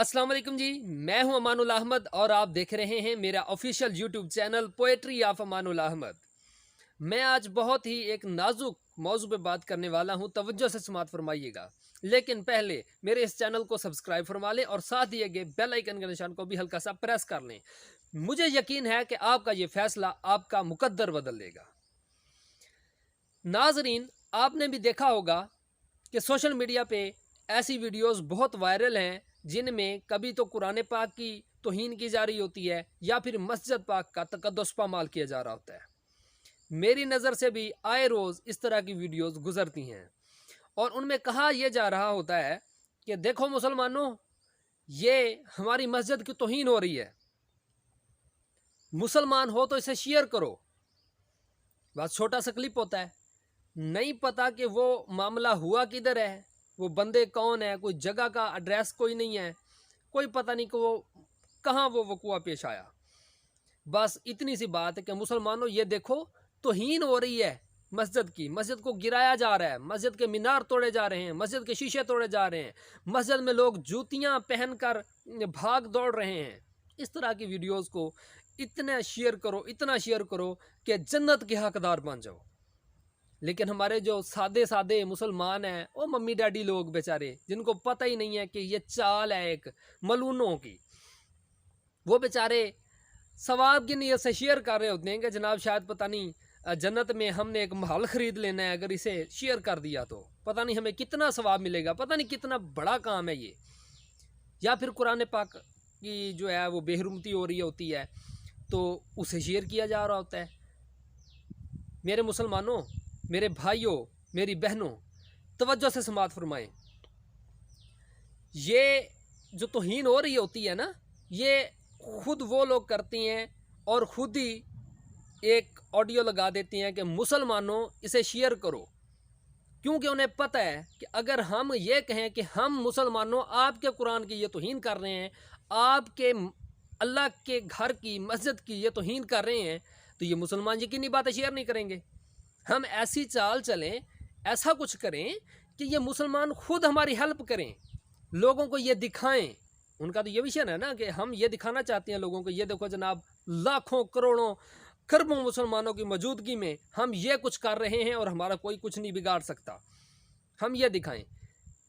अस्सलाम वालेकुम जी। मैं हूं अमानुल अहमद और आप देख रहे हैं मेरा official YouTube channel poetry of Amanul Ahmad. मैं आज बहुत ही एक नाजुक मौजू पे बात करने वाला हूं, तवज्जो से समात फरमाइएगा। लेकिन पहले मेरे इस चैनल को सब्सक्राइब फरमा लें और साथ दिए गए बेल आइकन के निशान को भी हल्का सा प्रेस कर लें। मुझे यकीन है कि आपका ये फैसला आपका मुकद्दर बदल देगा। नाजरीन, आपने भी देखा होगा कि सोशल मीडिया पे ऐसी वीडियोस बहुत वायरल हैं जिनमें कभी तो कुरान पाक की तौहीन की जा रही होती है या फिर मस्जिद पाक का तकद्दुस पामाल किया जा रहा होता है। मेरी नज़र से भी आए रोज़ इस तरह की वीडियोस गुजरती हैं और उनमें कहा यह जा रहा होता है कि देखो मुसलमानों, ये हमारी मस्जिद की तौहीन हो रही है, मुसलमान हो तो इसे शेयर करो। बस छोटा सा क्लिप होता है, नहीं पता कि वो मामला हुआ किधर है, वो बंदे कौन है, कोई जगह का एड्रेस कोई नहीं है, कोई पता नहीं कि वो कहाँ वो वक़ुआ पेश आया। बस इतनी सी बात है कि मुसलमानों ये देखो तौहीन हो रही है मस्जिद की, मस्जिद को गिराया जा रहा है, मस्जिद के मीनार तोड़े जा रहे हैं, मस्जिद के शीशे तोड़े जा रहे हैं, मस्जिद में लोग जूतियाँ पहनकर भाग दौड़ रहे हैं। इस तरह की वीडियोज़ को इतना शेयर करो कि जन्नत के हकदार बन जाओ। लेकिन हमारे जो सादे सादे मुसलमान हैं, वो मम्मी डैडी लोग बेचारे, जिनको पता ही नहीं है कि ये चाल है एक मलूनों की, वो बेचारे सवाब की नीयत से शेयर कर रहे होते हैं कि जनाब शायद पता नहीं जन्नत में हमने एक महल ख़रीद लेना है, अगर इसे शेयर कर दिया तो पता नहीं हमें कितना सवाब मिलेगा, पता नहीं कितना बड़ा काम है ये। या फिर कुरान पाक की जो है वो बेहरुमती हो रही होती है तो उसे शेयर किया जा रहा होता है। मेरे मुसलमानों, मेरे भाइयों, मेरी बहनों, तवज्जो से समात फरमाएं। ये जो तौहीन हो रही होती है ना, ये खुद वो लोग करती हैं और खुद ही एक ऑडियो लगा देती हैं कि मुसलमानों इसे शेयर करो, क्योंकि उन्हें पता है कि अगर हम ये कहें कि हम मुसलमानों आपके कुरान की ये तौहीन कर रहे हैं, आपके अल्लाह के घर की मस्जिद की ये तौहीन कर रहे हैं, तो ये मुसलमान यकीनी बातें शेयर नहीं करेंगे। हम ऐसी चाल चलें, ऐसा कुछ करें कि ये मुसलमान खुद हमारी हेल्प करें, लोगों को ये दिखाएं। उनका तो ये विजन है ना कि हम ये दिखाना चाहते हैं लोगों को, ये देखो जनाब लाखों करोड़ों खरबों मुसलमानों की मौजूदगी में हम ये कुछ कर रहे हैं और हमारा कोई कुछ नहीं बिगाड़ सकता, हम ये दिखाएं।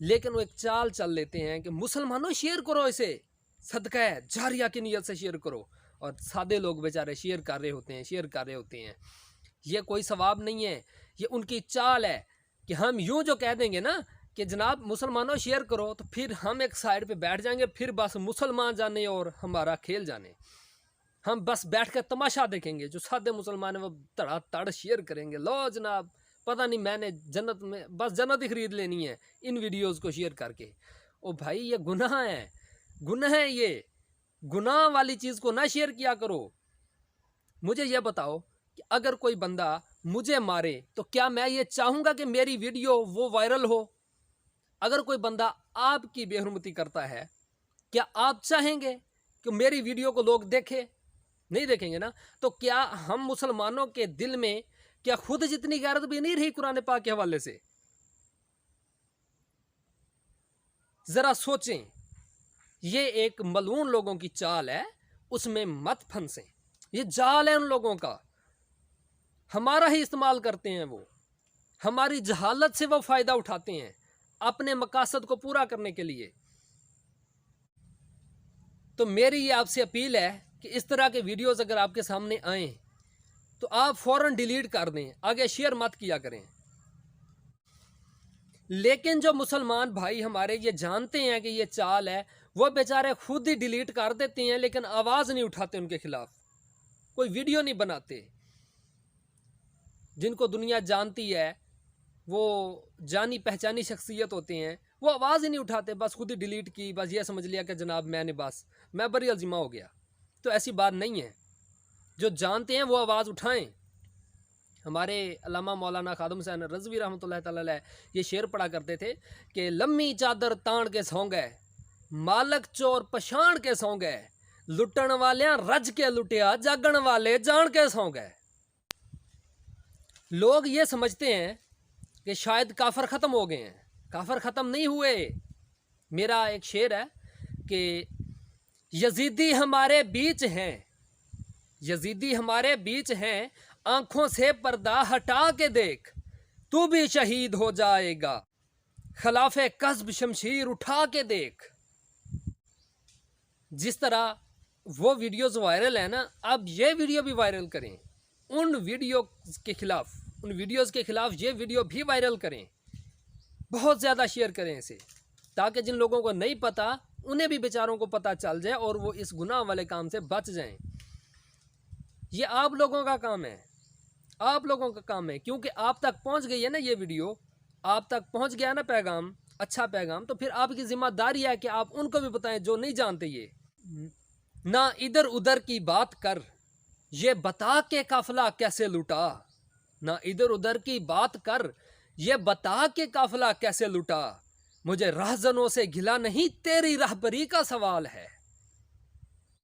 लेकिन वो एक चाल चल लेते हैं कि मुसलमानों शेयर करो, इसे सदका है जारिया की नीयत से शेयर करो, और सादे लोग बेचारे शेयर कर रहे होते हैं। ये कोई सवाब नहीं है, ये उनकी चाल है कि हम यूं जो कह देंगे ना कि जनाब मुसलमानों शेयर करो, तो फिर हम एक साइड पे बैठ जाएंगे, फिर बस मुसलमान जाने और हमारा खेल जाने। हम बस बैठ कर तमाशा देखेंगे, जो सादे मुसलमान है वो धड़ाधड़ शेयर करेंगे, लो जनाब पता नहीं मैंने जन्नत में बस जन्नत ही खरीद लेनी है इन वीडियोज़ को शेयर करके। ओ भाई, ये गुनाह है, गुनाह है, ये गुनाह वाली चीज़ को ना शेयर किया करो। मुझे ये बताओ कि अगर कोई बंदा मुझे मारे तो क्या मैं ये चाहूँगा कि मेरी वीडियो वो वायरल हो? अगर कोई बंदा आपकी बेहुरमती करता है, क्या आप चाहेंगे कि मेरी वीडियो को लोग देखें? नहीं देखेंगे ना। तो क्या हम मुसलमानों के दिल में क्या खुद जितनी गैरत भी नहीं रही कुरान पाक के हवाले से? ज़रा सोचें, ये एक मलून लोगों की चाल है, उसमें मत फंसें। ये जाल है उन लोगों का, हमारा ही इस्तेमाल करते हैं वो, हमारी जहालत से वो फ़ायदा उठाते हैं अपने मकासद को पूरा करने के लिए। तो मेरी ये आपसे अपील है कि इस तरह के वीडियोस अगर आपके सामने आएँ तो आप फ़ौरन डिलीट कर दें, आगे शेयर मत किया करें। लेकिन जो मुसलमान भाई हमारे ये जानते हैं कि ये चाल है, वो बेचारे खुद ही डिलीट कर देते हैं, लेकिन आवाज़ नहीं उठाते उनके खिलाफ, कोई वीडियो नहीं बनाते। जिनको दुनिया जानती है, वो जानी पहचानी शख्सियत होते हैं, वो आवाज़ ही नहीं उठाते, बस खुद ही डिलीट की, बस ये समझ लिया कि जनाब मैं बरी अलजिमा हो गया। तो ऐसी बात नहीं है, जो जानते हैं वो आवाज़ उठाएं। हमारे अल्लामा मौलाना खादम हुसैन रज़वी रहमतुल्लाह तआला अलैह ये शेर पढ़ा करते थे कि लम्मी चादर तान के सौं गए, मालक चोर पछाण के सौं गए, लुटन वालियां रज के लुटिया, जागण वाले जान के सौं गए। लोग ये समझते हैं कि शायद काफर ख़त्म हो गए हैं, काफर ख़त्म नहीं हुए। मेरा एक शेर है کہ یزیدی ہمارے بیچ ہیں، یزیدی ہمارے بیچ ہیں، آنکھوں سے پردہ ہٹا کے دیکھ، تو بھی شہید ہو جائے گا، خلاف کسب شمشیر اٹھا کے دیکھ۔ جس طرح وہ ویڈیوز وائرل ہیں نا، اب یہ ویڈیو بھی وائرل کریں، ان ویڈیوز کے خلاف یہ ویڈیو بھی وائرل کریں، بہت زیادہ شیئر کریں اسے، تاکہ جن لوگوں کو نہیں پتا انہیں بھی بیچاروں کو پتہ چل جائے اور وہ اس گناہ والے کام سے بچ جائیں۔ یہ آپ لوگوں کا کام ہے، آپ لوگوں کا کام ہے، کیونکہ آپ تک پہنچ گئی ہے نا یہ ویڈیو، آپ تک پہنچ گیا نا پیغام، اچھا پیغام، تو پھر آپ کی ذمہ داری ہے کہ آپ ان کو بھی بتائیں جو نہیں جانتے۔ یہ نہ ادھر ادھر کی بات کر، یہ بتا کہ قافلہ کیسے لٹا، نہ ادھر ادھر کی بات کر، یہ بتا کہ قافلہ کیسے لٹا، مجھے رہزنوں سے گھلا نہیں تیری رہبری کا سوال ہے۔